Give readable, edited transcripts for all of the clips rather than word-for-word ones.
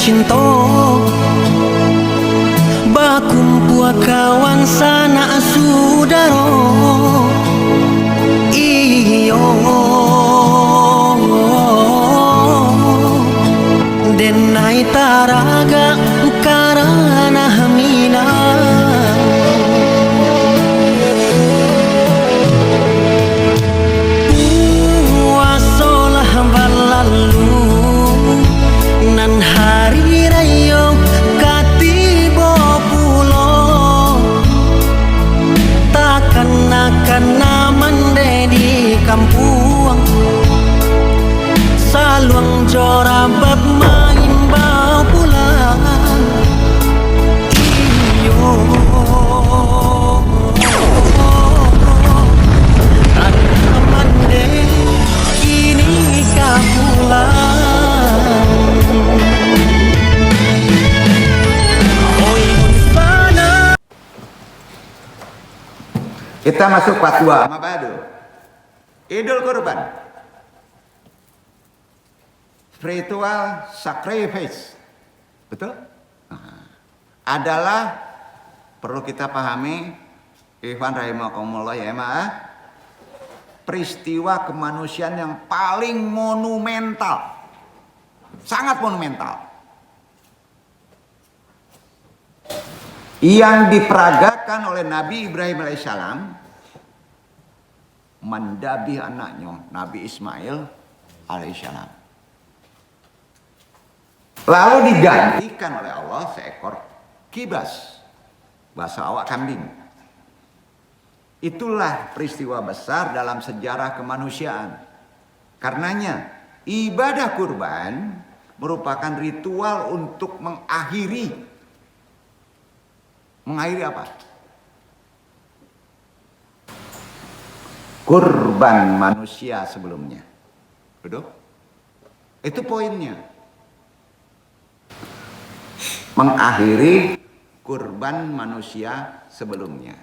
cinta bakumpul kawan sana sudaro iyo denai taraga karana hamina puasolah berlalu nan hari rayo katibo pulo takkan akan mande di kampung saluang jora bermain bau pulang iyo tanah mande kini kapulang. Kita masuk fatwa mabadu. Idul Kurban. Spiritual sacrifice. Betul? Adalah perlu kita pahami Ikhwan rahimakumullah ya peristiwa kemanusiaan yang paling monumental. Sangat monumental. Yang diperagakan oleh Nabi Ibrahim alaihissalam mendabi anaknya Nabi Ismail alaihissalam. Lalu digantikan oleh Allah seekor kibas, bahasa awak kambing. Itulah peristiwa besar dalam sejarah kemanusiaan. Karenanya ibadah kurban merupakan ritual untuk mengakhiri apa? Kurban manusia sebelumnya. Betul? Itu poinnya. Mengakhiri kurban manusia sebelumnya.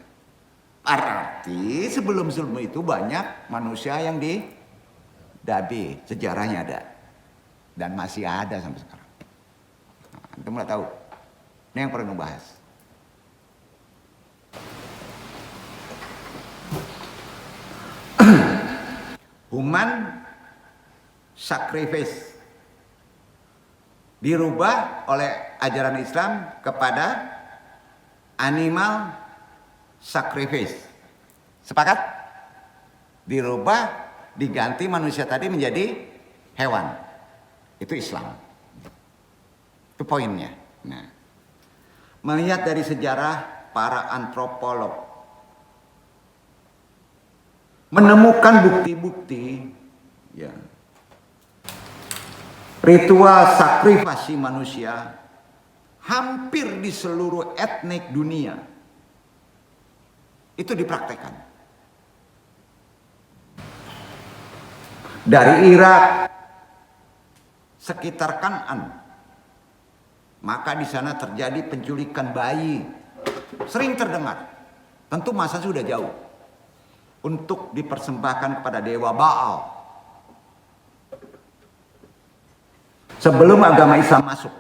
Arti sebelum itu banyak manusia yang didabi. Sejarahnya ada. Dan masih ada sampai sekarang. Nah, antum nggak tahu. Ini yang perlu bahas. Human sacrifice dirubah oleh ajaran Islam kepada animal sacrifice. Sepakat? Dirubah, diganti manusia tadi menjadi hewan. Itu Islam. Itu poinnya. Nah, melihat dari sejarah para antropolog menemukan bukti-bukti ya, ritual sakrifasi manusia hampir di seluruh etnik dunia itu dipraktekkan. Dari Irak sekitar Kan'an, maka di sana terjadi penculikan bayi, sering terdengar. Tentu masa sudah jauh. Untuk dipersembahkan kepada dewa Baal. Sebelum agama Islam masuk.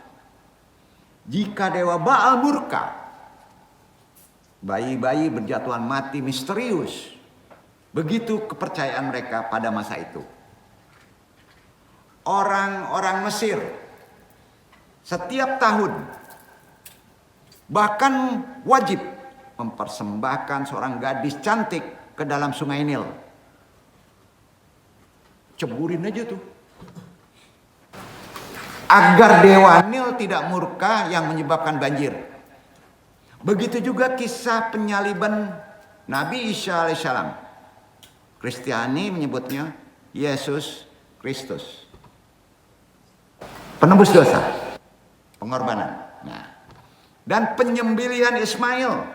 Jika dewa Baal murka, bayi-bayi berjatuhan mati misterius. Begitu kepercayaan mereka pada masa itu. Orang-orang Mesir setiap tahun bahkan wajib mempersembahkan seorang gadis cantik ke dalam sungai Nil. Ceburin aja tuh. Agar dewa Nil tidak murka yang menyebabkan banjir. Begitu juga kisah penyaliban Nabi Isa alaihissalam. Kristiani menyebutnya Yesus Kristus. Penebus dosa. Pengorbanan. Nah, dan penyembelihan Ismail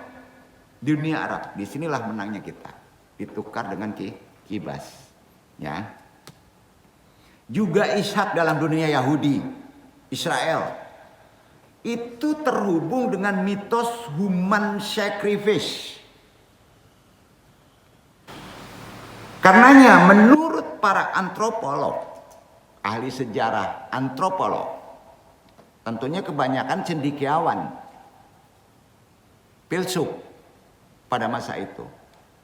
di dunia Arab. Disinilah menangnya kita. Ditukar dengan kibas, ya. Juga Ishak dalam dunia Yahudi, Israel, itu terhubung dengan mitos human sacrifice. Karenanya menurut para antropolog, ahli sejarah antropolog, tentunya kebanyakan cendekiawan, filsuf pada masa itu.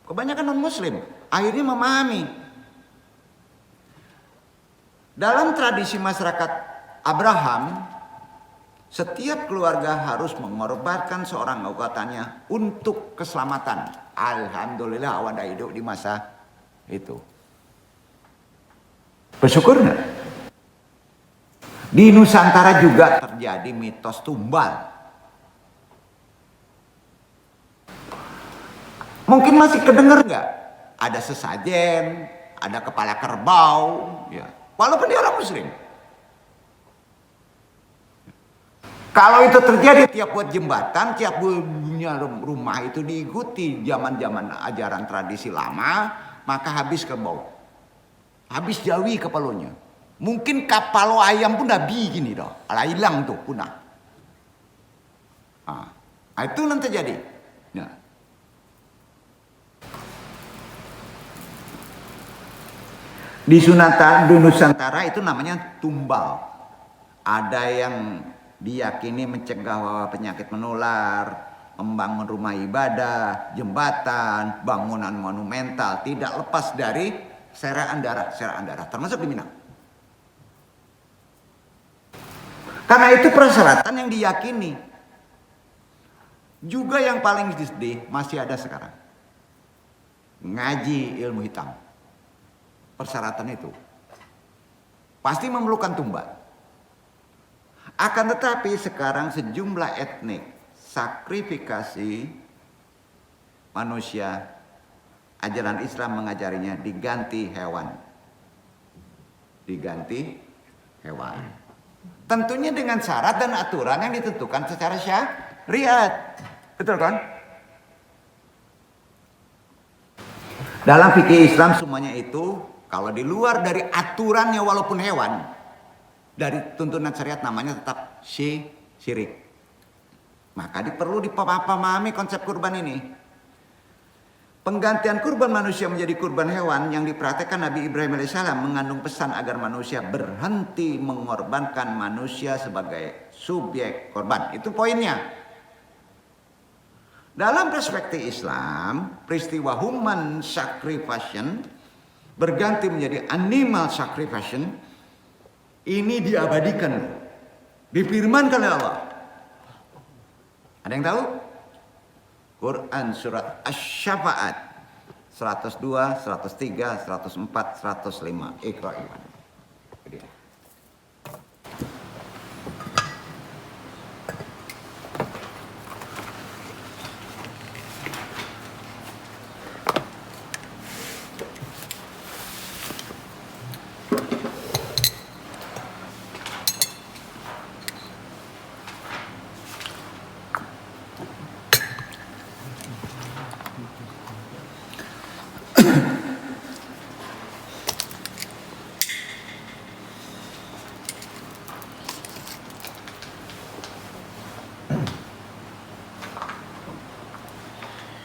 Kebanyakan non-muslim akhirnya memahami. Dalam tradisi masyarakat Abraham, setiap keluarga harus mengorbankan seorang anggotanya untuk keselamatan. Alhamdulillah awak dah hidup di masa itu. Bersyukur nggak? Di Nusantara juga terjadi mitos tumbal. Mungkin masih kedengar nggak? Ada sesajen, ada kepala kerbau, ya. Walaupun dia orang muslim. Kalau itu terjadi tiap buat jembatan, tiap punya rumah itu diikuti zaman-zaman ajaran tradisi lama, maka habis kerbau. Habis jawi kepalonya. Mungkin kapalo ayam pun dah gini dah. Alah hilang tuh punah. Itu nanti terjadi. Nah. Di Nusantara itu namanya tumbal. Ada yang diyakini mencegah penyakit menular, membangun rumah ibadah, jembatan, bangunan monumental, tidak lepas dari seraan darah, termasuk di Minang. Karena itu persyaratan yang diyakini. Juga yang paling sedih masih ada sekarang. Ngaji ilmu hitam. Persyaratan itu pasti memerlukan tumbal. Akan tetapi sekarang sejumlah etnik sakrifikasi manusia, ajaran Islam mengajarinya diganti hewan. Diganti hewan. Tentunya dengan syarat dan aturan yang ditentukan secara syariat. Betul kan? Dalam fikih Islam semuanya itu kalau di luar dari aturannya walaupun hewan, dari tuntunan syariat namanya tetap syirik. Maka perlu dipahami konsep kurban ini. Penggantian kurban manusia menjadi kurban hewan yang diperhatikan Nabi Ibrahim AS mengandung pesan agar manusia berhenti mengorbankan manusia sebagai subjek korban. Itu poinnya. Dalam perspektif Islam, peristiwa human sacrifice berganti menjadi animal sacrifice ini diabadikan, difirmankan oleh Allah. Ada yang tahu? Quran surat Asy-Syafa'at 102, 103, 104, 105. Iqra.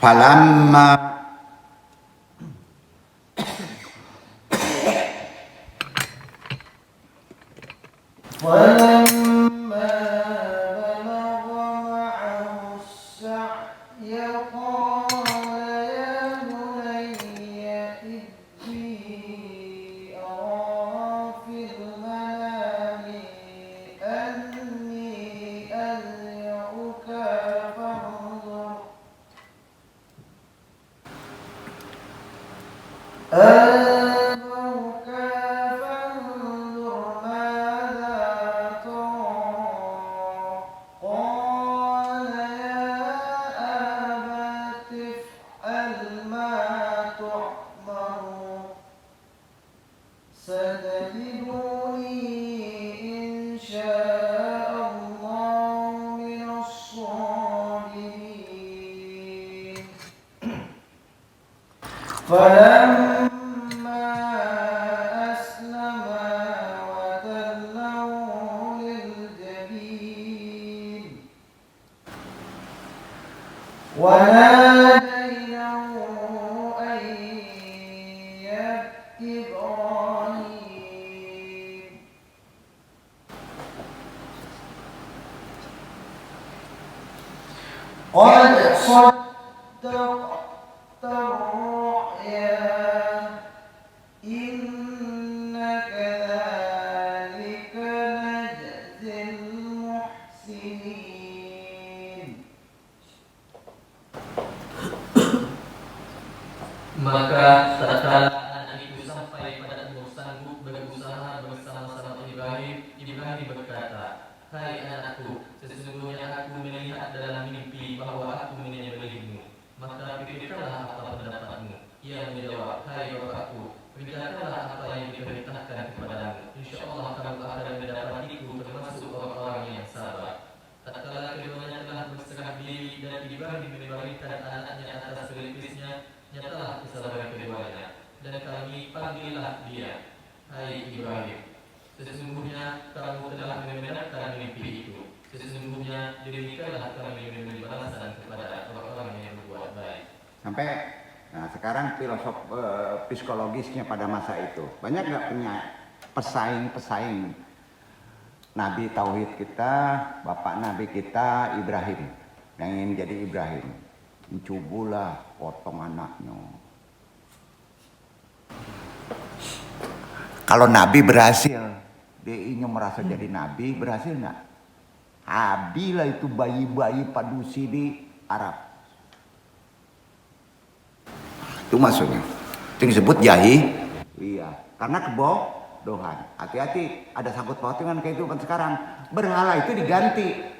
Falamma صدقت الرؤيا إنا كذلك نجزي المحسنين. Maka tatkala anak itu sampai pada umur sanggup berusaha bersama-sama Ibrahim, Ibrahim berkata, "Hai anakku, sesungguhnya aku melihat dalam mimpi bahwa aku menyembelihmu. Maka pikirkanlah apa pendapatmu." Ia menjawab, "Hai bapakku, kerjakanlah apa yang diperintahkan kepadamu. Insya Allah kamu akan mendapatiku termasuk orang-orang yang sabar." Tatkala keduanya telah berserah diri dan Ibrahim membaringkan anaknya atas pelipisnya, nyatalah kesabaran keduanya, dan kami panggillah dia, "Hai Ibrahim, sesungguhnya kamu telah membenarkan mimpi itu. Sesungguhnya demikianlah kami memberi balasan kepada orang-orang yang berbuat baik." Sampai, nah sekarang psikologisnya pada masa itu. Banyak nggak punya pesaing-pesaing Nabi Tauhid kita, bapak Nabi kita Ibrahim, yang ingin jadi Ibrahim. Mencubulah potong anaknya. Kalau Nabi berhasil, DI-nya merasa jadi Nabi, berhasil nggak? Habilah itu bayi-bayi padusi di Arab. Itu maksudnya. Itu disebut jahi. Iya, karena kebodohan. Hati-hati, ada sangkut paut dengan kehidupan sekarang. Berhala itu diganti.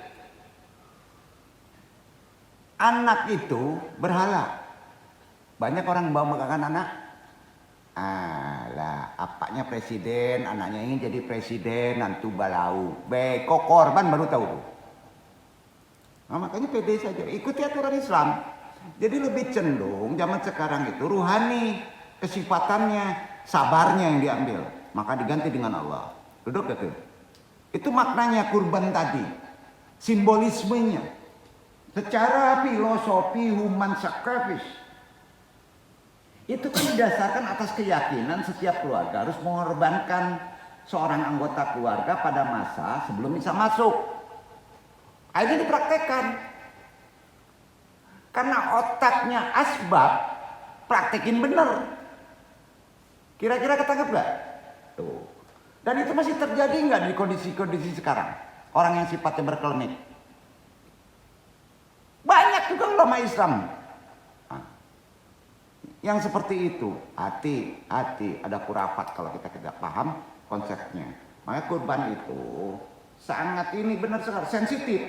Anak itu berhala. Banyak orang bawa anak. Lah, apanya presiden, anaknya ingin jadi presiden, nantu balau. Kok korban baru tahu. Nah, makanya pede saja, ikuti aturan Islam. Jadi lebih cenderung zaman sekarang itu ruhani, kesifatannya, sabarnya yang diambil. Maka diganti dengan Allah. Duduk itu. Itu maknanya kurban tadi. Simbolismenya. Secara filosofi human sacrifice itu kan didasarkan atas keyakinan setiap keluarga harus mengorbankan seorang anggota keluarga pada masa sebelum bisa masuk. Akhirnya dipraktekkan. Karena otaknya asbab, praktekin bener. Kira-kira ketangkep gak? Tuh. Dan itu masih terjadi nggak di kondisi-kondisi sekarang? Orang yang sifatnya berkelenik. Banyak juga ulama Islam yang seperti itu. Hati-hati, ada kurafat kalau kita tidak paham konsepnya. Makanya kurban itu sangat ini benar sekali sensitif.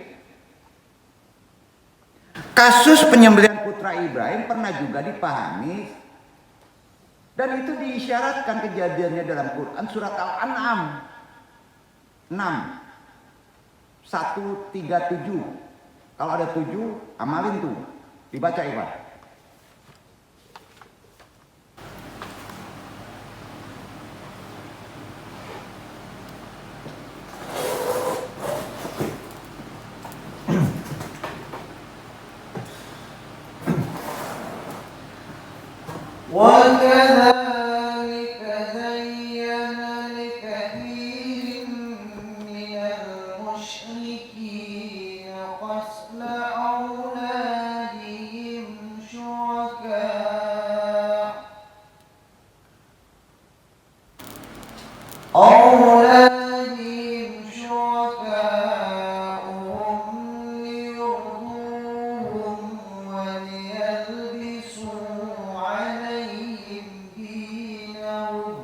Kasus penyembelihan putra Ibrahim pernah juga dipahami dan itu diisyaratkan kejadiannya dalam Quran surat Al-An'am 6:137. Kalau ada 7, amalin tuh. Dibaca Iwan. وكذلك زين لكثير من المشركين قتل أولادهم شركاءهم ليرضوهم وليلبسوا عليهم دينهم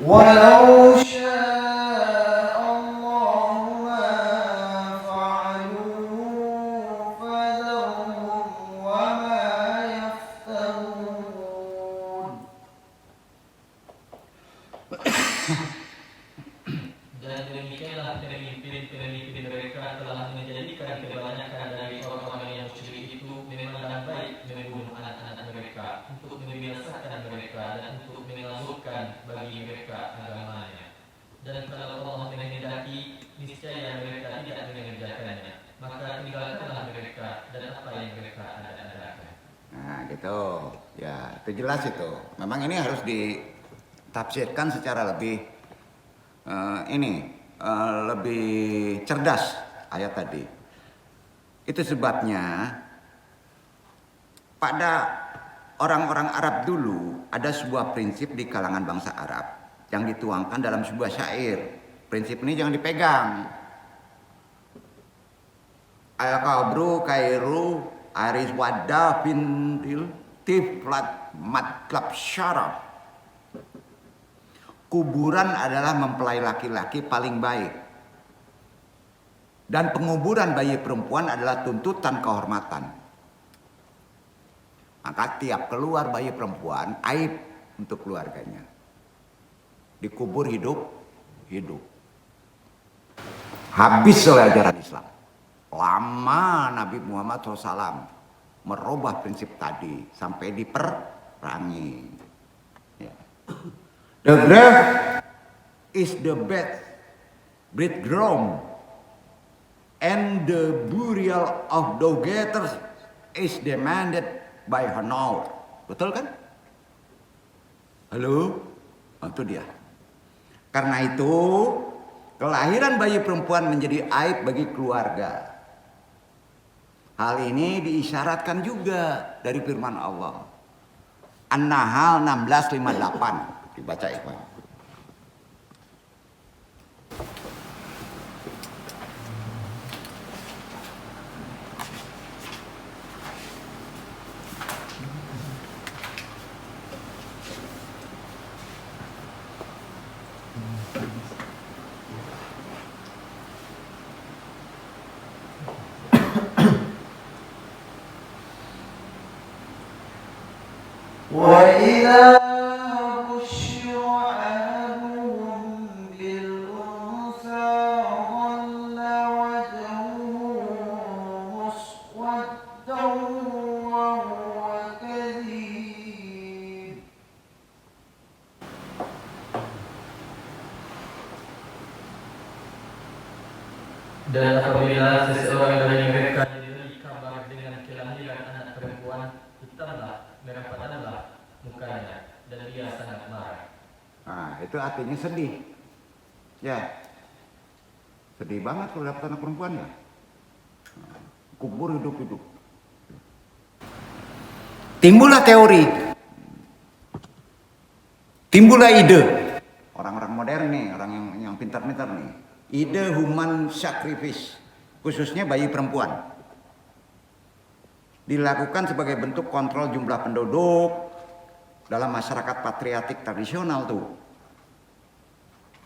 ولو شاء الله ما فعلوه فذرهم وما يفترون. Dan demikianlah pemimpin-pemimpin mereka telah menjadikan kebanyakan dari orang-orang yang musyrik itu memandang baik membunuh anak-anak mereka untuk membinasakan mereka dan untuk mengaburkan bagi mereka agamanya. Dan kalau Allah menghendaki, niscaya mereka tidak mengerjakannya. Maka tinggalkanlah mereka dan apa yang mereka ada-adakan. Nah gitu. Ya itu jelas itu. Memang ini harus ditafsirkan secara lebih lebih cerdas ayat tadi. Itu sebabnya pada orang-orang Arab dulu ada sebuah prinsip di kalangan bangsa Arab yang dituangkan dalam sebuah syair. Prinsip ini jangan dipegang. Al-qabru khairu aris wadah bintil tiflat matlab syaraf. Kuburan adalah mempelai laki-laki paling baik. Dan penguburan bayi perempuan adalah tuntutan kehormatan. Maka tiap keluar bayi perempuan, aib untuk keluarganya. Dikubur hidup. Habis oleh ajaran Islam. Lama Nabi Muhammad SAW merubah prinsip tadi sampai diperangi. Ya. The grave is the bed, bridegroom, and the burial of go-getters is demanded by honor. Betul kan? Halo? Oh, itu dia. Karena itu, kelahiran bayi perempuan menjadi aib bagi keluarga. Hal ini diisyaratkan juga dari firman Allah. An-Nahl 16:58. Dibaca ikhwan. وإذا بشر أحدهم بالأنثى ظل وجهه مسودا وهو كظيم. Dan apabila seseorang dari mereka diberi kabar dengan kelahiran anak perempuan, hitamlah, merah padamlah mukanya, dan dia sangat marah. Nah, itu artinya sedih. Ya. Sedih banget kalau dapat anak perempuan ya. Nah, kubur hidup-hidup. Timbullah teori. Timbullah ide. Orang-orang modern nih, orang yang pintar-pintar nih. Ide human sacrifice, khususnya bayi perempuan. Dilakukan sebagai bentuk kontrol jumlah penduduk dalam masyarakat patriotik tradisional tuh.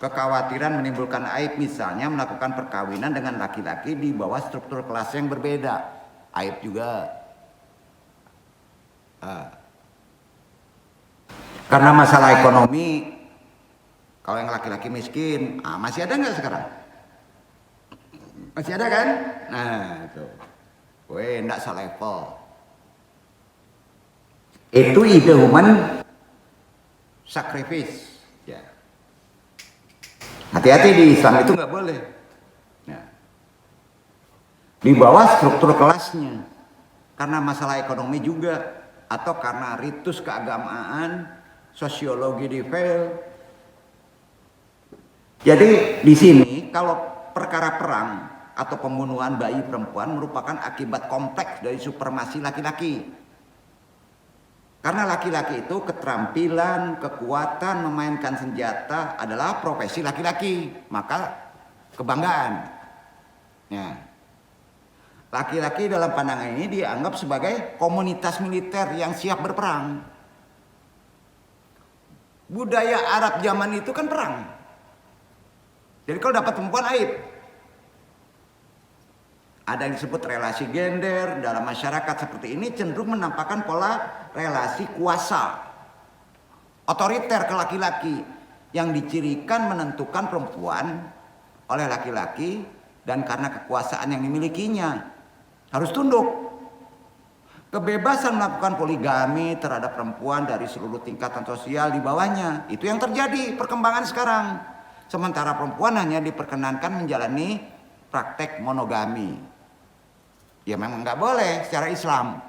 Kekhawatiran menimbulkan aib, misalnya melakukan perkawinan dengan laki-laki di bawah struktur kelas yang berbeda. Aib juga. Karena masalah ekonomi, kalau yang laki-laki miskin, masih ada nggak sekarang? Masih ada kan? Nah, itu. Weh, enggak selevel. Itu ide human sacrifice. Ya. Hati-hati di Islam itu nggak boleh. Ya. Di bawah struktur kelasnya. Karena masalah ekonomi juga. Atau karena ritus keagamaan, sosiologi di fail. Jadi di sini kalau perkara perang atau pembunuhan bayi perempuan merupakan akibat kompleks dari supremasi laki-laki. Karena laki-laki itu keterampilan, kekuatan memainkan senjata adalah profesi laki-laki, maka kebanggaan. Ya. Laki-laki dalam pandangan ini dianggap sebagai komunitas militer yang siap berperang. Budaya Arab zaman itu kan perang. Jadi kalau dapat perempuan aib. Ada yang disebut relasi gender dalam masyarakat seperti ini cenderung menampakkan pola relasi kuasa otoriter ke laki-laki yang dicirikan menentukan perempuan oleh laki-laki dan karena kekuasaan yang dimilikinya harus tunduk. Kebebasan melakukan poligami terhadap perempuan dari seluruh tingkatan sosial di bawahnya, itu yang terjadi perkembangan sekarang. Sementara perempuan hanya diperkenankan menjalani praktek monogami. Ya memang nggak boleh secara Islam,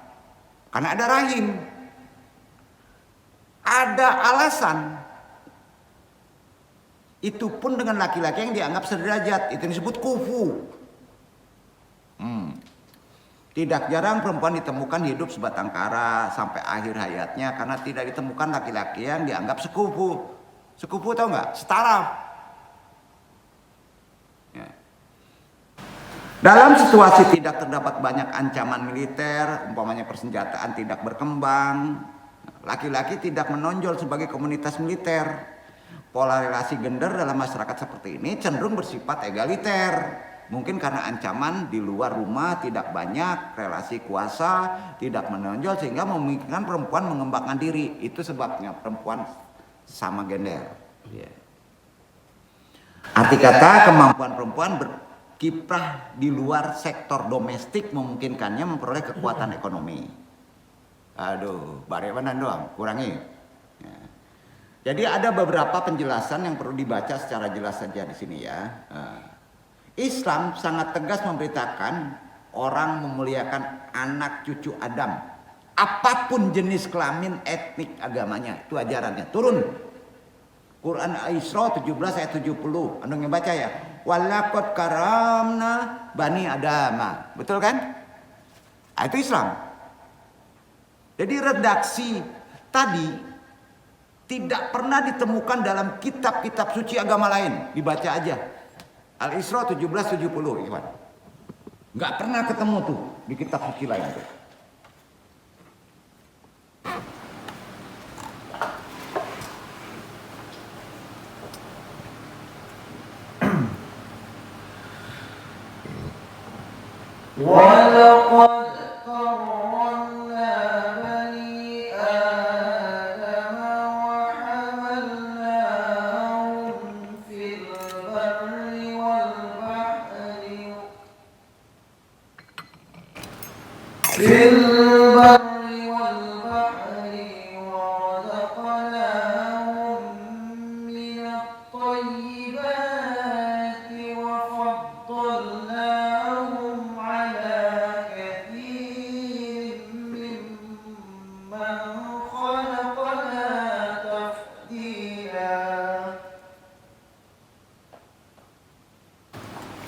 karena ada rahim. Ada alasan. Itu pun dengan laki-laki yang dianggap sederajat, itu disebut kufu. Tidak jarang perempuan ditemukan hidup sebatang kara sampai akhir hayatnya karena tidak ditemukan laki-laki yang dianggap sekufu. Sekufu tahu nggak? Setara. Ya. Dalam situasi tidak terdapat banyak ancaman militer, umpamanya persenjataan tidak berkembang, laki-laki tidak menonjol sebagai komunitas militer. Pola relasi gender dalam masyarakat seperti ini cenderung bersifat egaliter. Mungkin karena ancaman di luar rumah tidak banyak, relasi kuasa tidak menonjol sehingga memungkinkan perempuan mengembangkan diri. Itu sebabnya perempuan sama gender. Yeah. Arti kata kemampuan perempuan berkiprah di luar sektor domestik memungkinkannya memperoleh kekuatan ekonomi. Aduh, barewanan doang, kurangi. Ya. Jadi ada beberapa penjelasan yang perlu dibaca secara jelas saja di sini ya. Islam sangat tegas memberitakan orang memuliakan anak cucu Adam. Apapun jenis kelamin, etnik, agamanya. Itu ajarannya. Turun. Quran Al-Isra 17 ayat 70. Anda yang baca ya. Walaqad karamna bani Adama. Betul kan? Itu Islam. Jadi redaksi tadi tidak pernah ditemukan dalam kitab-kitab suci agama lain. Dibaca aja. Al-Isra 17:70, Ikhwan. Nggak pernah ketemu tuh di kitab suci lain tuh. وَلَقَدْ كَرَّمْنَا بَنِي آدَمَ وَحَمَلْنَاهُمْ فِي الْبَرِّ وَالْبَحْرِ وَرَزَقْنَاهُم مِّنَ الطَّيِّبَاتِ وَفَضَّلْنَاهُمْ عَلَىٰ كَثِيرٍ مِّمَّنْ خَلَقْنَا تَفْضِيلًا.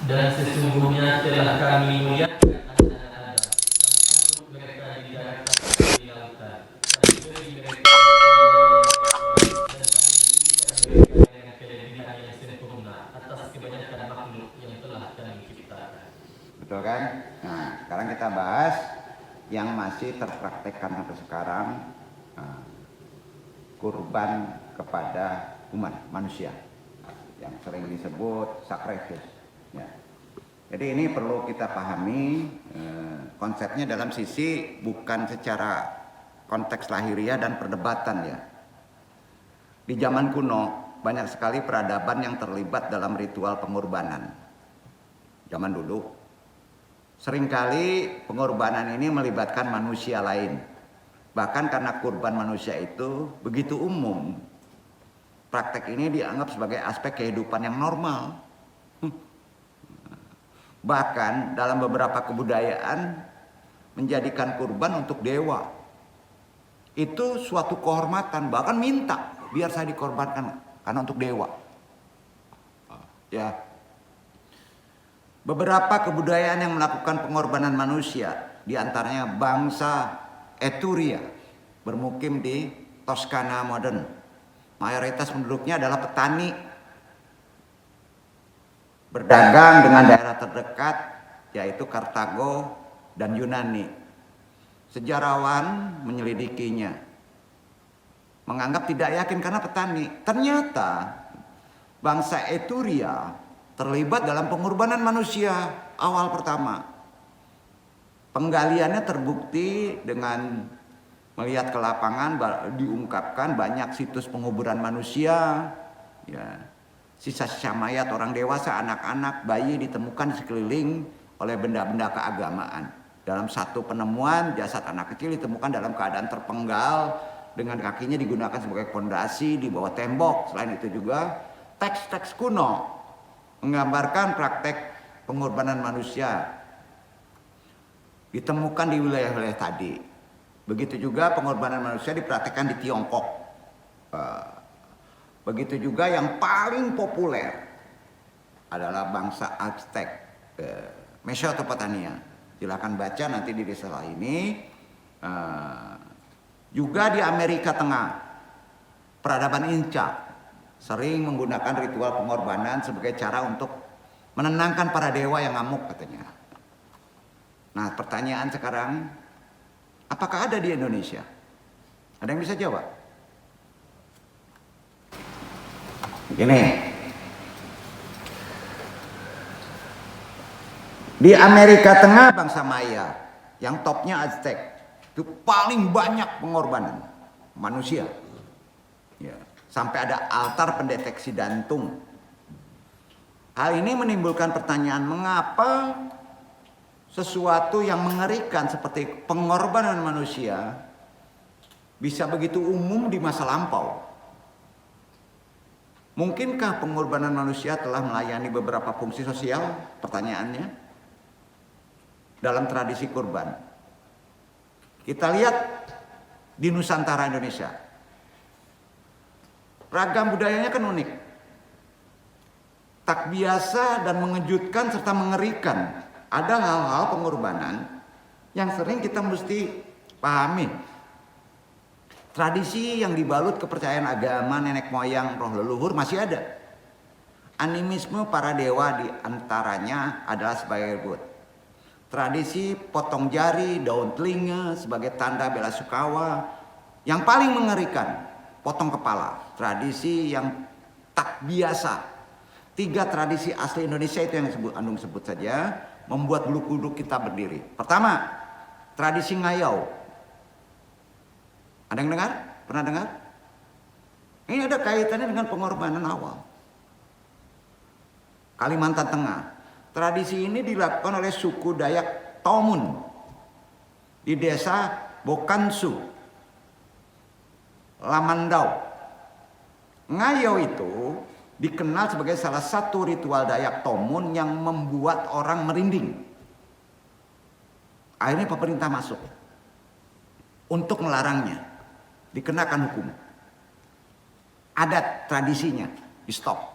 Dan sesungguhnya telah kami muliakan anak Adam, mengangkut mereka di daratan di lautan, kami beri mereka dan kami berikan mereka dengan kelebihan yang sempurna atas kebanyakan makhluk yang telah kami ciptakan. Betul kan? Nah, sekarang kita bahas yang masih terpraktekkan sampai sekarang, kurban kepada umat manusia, yang sering disebut sacrifice. Ya. Jadi ini perlu kita pahami konsepnya dalam sisi bukan secara konteks lahiriah dan perdebatan ya. Di zaman kuno banyak sekali peradaban yang terlibat dalam ritual pengorbanan. Zaman dulu seringkali pengorbanan ini melibatkan manusia lain. Bahkan karena kurban manusia itu begitu umum, praktek ini dianggap sebagai aspek kehidupan yang normal. Bahkan dalam beberapa kebudayaan menjadikan kurban untuk dewa itu suatu kehormatan, bahkan minta biar saya dikorbankan karena untuk dewa. Ya. Beberapa kebudayaan yang melakukan pengorbanan manusia, diantaranya bangsa Etruria bermukim di Toskana modern. Mayoritas penduduknya adalah petani, berdagang dengan daerah terdekat yaitu Kartago dan Yunani. Sejarawan menyelidikinya, menganggap tidak yakin karena petani. Ternyata bangsa Etruria terlibat dalam pengorbanan manusia awal pertama. Penggaliannya terbukti dengan melihat ke lapangan, diungkapkan banyak situs penguburan manusia, ya. Sisa-sisa mayat orang dewasa, anak-anak, bayi ditemukan di sekeliling oleh benda-benda keagamaan. Dalam satu penemuan, jasad anak kecil ditemukan dalam keadaan terpenggal dengan kakinya digunakan sebagai fondasi di bawah tembok. Selain itu juga teks-teks kuno menggambarkan praktek pengorbanan manusia ditemukan di wilayah-wilayah tadi. Begitu juga pengorbanan manusia dipraktekkan di Tiongkok. Begitu juga yang paling populer adalah bangsa Aztec, Mesopotamia. Silakan baca nanti di risalah ini. Juga di Amerika Tengah, peradaban Inca sering menggunakan ritual pengorbanan sebagai cara untuk menenangkan para dewa yang ngamuk katanya. Nah, pertanyaan sekarang, apakah ada di Indonesia? Ada yang bisa jawab? Gini, di Amerika Tengah bangsa Maya, yang topnya Aztec, itu paling banyak pengorbanan manusia. Ya, sampai ada altar pendeteksi jantung. Hal ini menimbulkan pertanyaan, mengapa sesuatu yang mengerikan seperti pengorbanan manusia bisa begitu umum di masa lampau? Mungkinkah pengorbanan manusia telah melayani beberapa fungsi sosial? Pertanyaannya, dalam tradisi kurban. Kita lihat di Nusantara Indonesia. Ragam budayanya kan unik. Tak biasa dan mengejutkan serta mengerikan. Ada hal-hal pengorbanan yang sering kita mesti pahami. Tradisi yang dibalut kepercayaan agama nenek moyang roh leluhur masih ada. Animisme para dewa di antaranya adalah sebagai berikut. Tradisi potong jari, daun telinga sebagai tanda bela sungkawa. Yang paling mengerikan, potong kepala. Tradisi yang tak biasa. 3 tradisi asli Indonesia itu yang Andung sebut saja, membuat bulu kuduk kita berdiri. Pertama, tradisi ngayau. Ada yang dengar? Pernah dengar? Ini ada kaitannya dengan pengorbanan awal. Kalimantan Tengah. Tradisi ini dilakukan oleh suku Dayak Tomun di desa Bokansu, Lamandau. Ngayau itu dikenal sebagai salah satu ritual Dayak Tomun yang membuat orang merinding. Akhirnya pemerintah masuk untuk melarangnya, dikenakan hukum. Adat tradisinya di stop.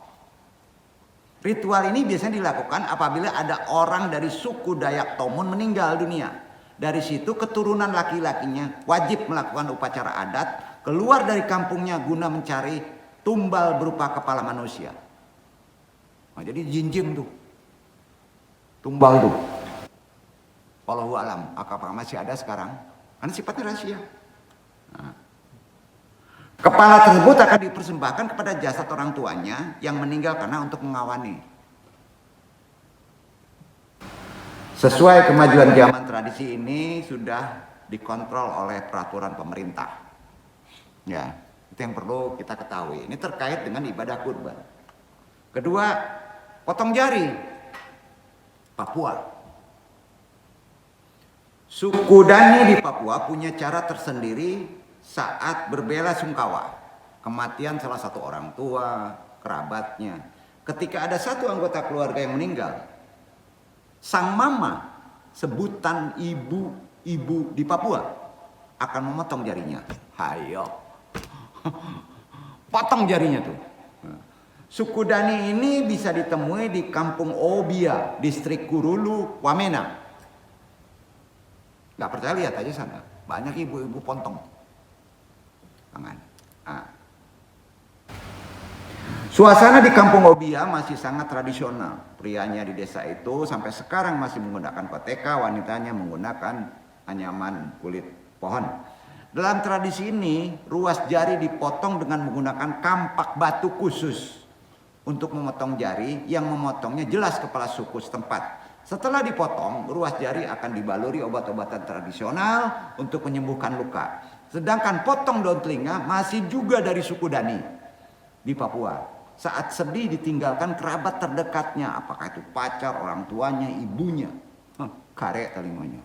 Ritual ini biasanya dilakukan apabila ada orang dari suku Dayak Tomun meninggal dunia. Dari situ keturunan laki-lakinya wajib melakukan upacara adat keluar dari kampungnya guna mencari tumbal berupa kepala manusia. Nah, jadi jinjim tuh. Tumbal tuh. Wallahu alam, apakah masih ada sekarang? Karena sifatnya rahasia. Nah. Kepala tersebut akan dipersembahkan kepada jasad orang tuanya yang meninggal karena untuk mengawani. Sesuai kemajuan zaman, tradisi ini sudah dikontrol oleh peraturan pemerintah. Ya, itu yang perlu kita ketahui. Ini terkait dengan ibadah kurban. Kedua, potong jari. Papua. Suku Dani di Papua punya cara tersendiri saat berbela sungkawa kematian salah satu orang tua, kerabatnya. Ketika ada satu anggota keluarga yang meninggal, sang mama, sebutan ibu-ibu di Papua, akan memotong jarinya. Hayo. Potong jarinya tuh. Suku Dani ini bisa ditemui di Kampung Obia, distrik Kurulu, Wamena. Gak percaya, lihat aja sana. Banyak ibu-ibu potong tangan. Nah. Suasana di Kampung Obia masih sangat tradisional. Prianya di desa itu sampai sekarang masih menggunakan koteka, wanitanya menggunakan anyaman kulit pohon. Dalam tradisi ini, ruas jari dipotong dengan menggunakan kampak batu khusus untuk memotong jari. Yang memotongnya jelas kepala suku setempat. Setelah dipotong, ruas jari akan dibaluri obat-obatan tradisional untuk menyembuhkan luka. Sedangkan potong daun telinga masih juga dari suku Dani di Papua. Saat sedih ditinggalkan kerabat terdekatnya, apakah itu pacar, orang tuanya, ibunya. Karek telinganya.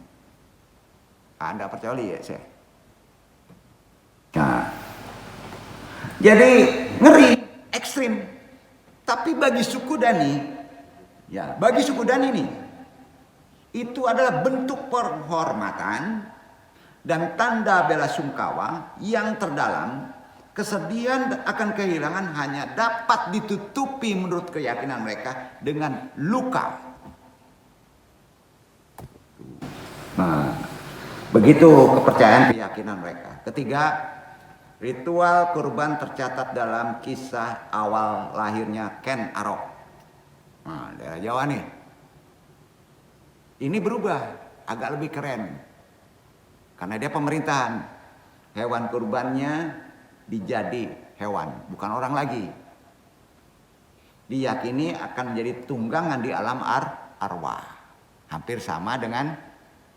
Anda percaya ya saya? Nah, jadi ngeri, ekstrim. Tapi bagi suku Dani, ya bagi suku Dani nih, itu adalah bentuk penghormatan dan tanda bela sungkawa yang terdalam. Kesedihan akan kehilangan hanya dapat ditutupi menurut keyakinan mereka dengan luka. Nah, begitu kepercayaan keyakinan mereka. Ketiga, ritual kurban tercatat dalam kisah awal lahirnya Ken Arok. Nah, daerah Jawa nih. Ini berubah, agak lebih keren. Karena dia pemerintahan. Hewan kurbannya dijadi hewan, bukan orang lagi. Diyakini akan menjadi tunggangan di alam arwah. Hampir sama dengan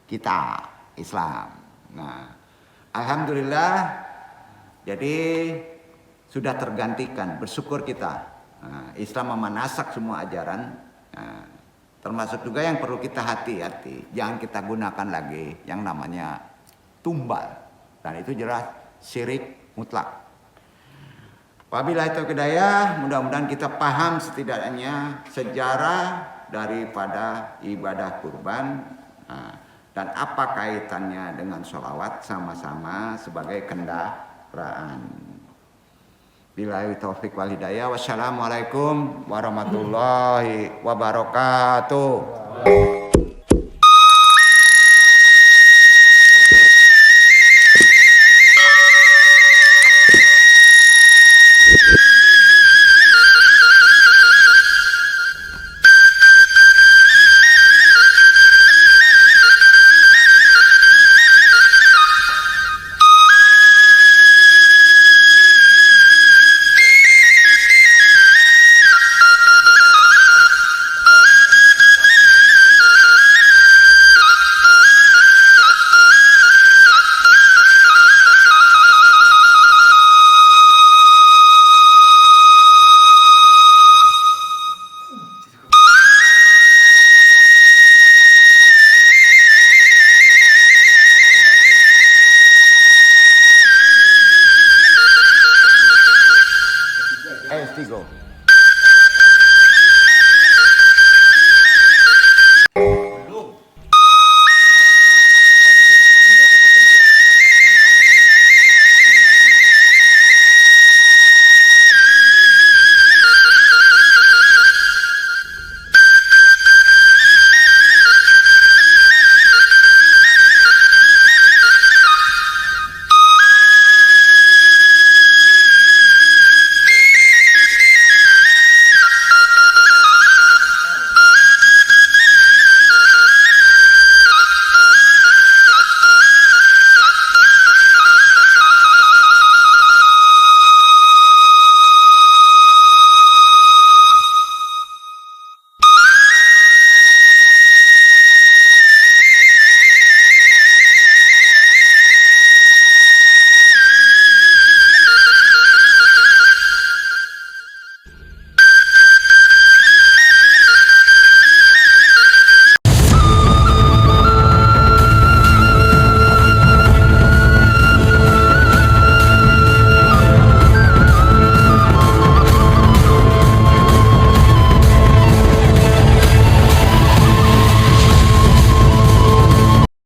kita, Islam. Nah, alhamdulillah, jadi sudah tergantikan, bersyukur kita. Nah, Islam memanasak semua ajaran, nah, termasuk juga yang perlu kita hati-hati. Jangan kita gunakan lagi yang namanya tumbal. Dan itu jelas syirik mutlak. Wabillahi taufiq hidayah, mudah-mudahan kita paham setidaknya sejarah daripada ibadah kurban. Nah, dan apa kaitannya dengan sholawat sama-sama sebagai kendaraan. Billahi taufiq wal hidayah. Wassalamualaikum warahmatullahi wabarakatuh. S3.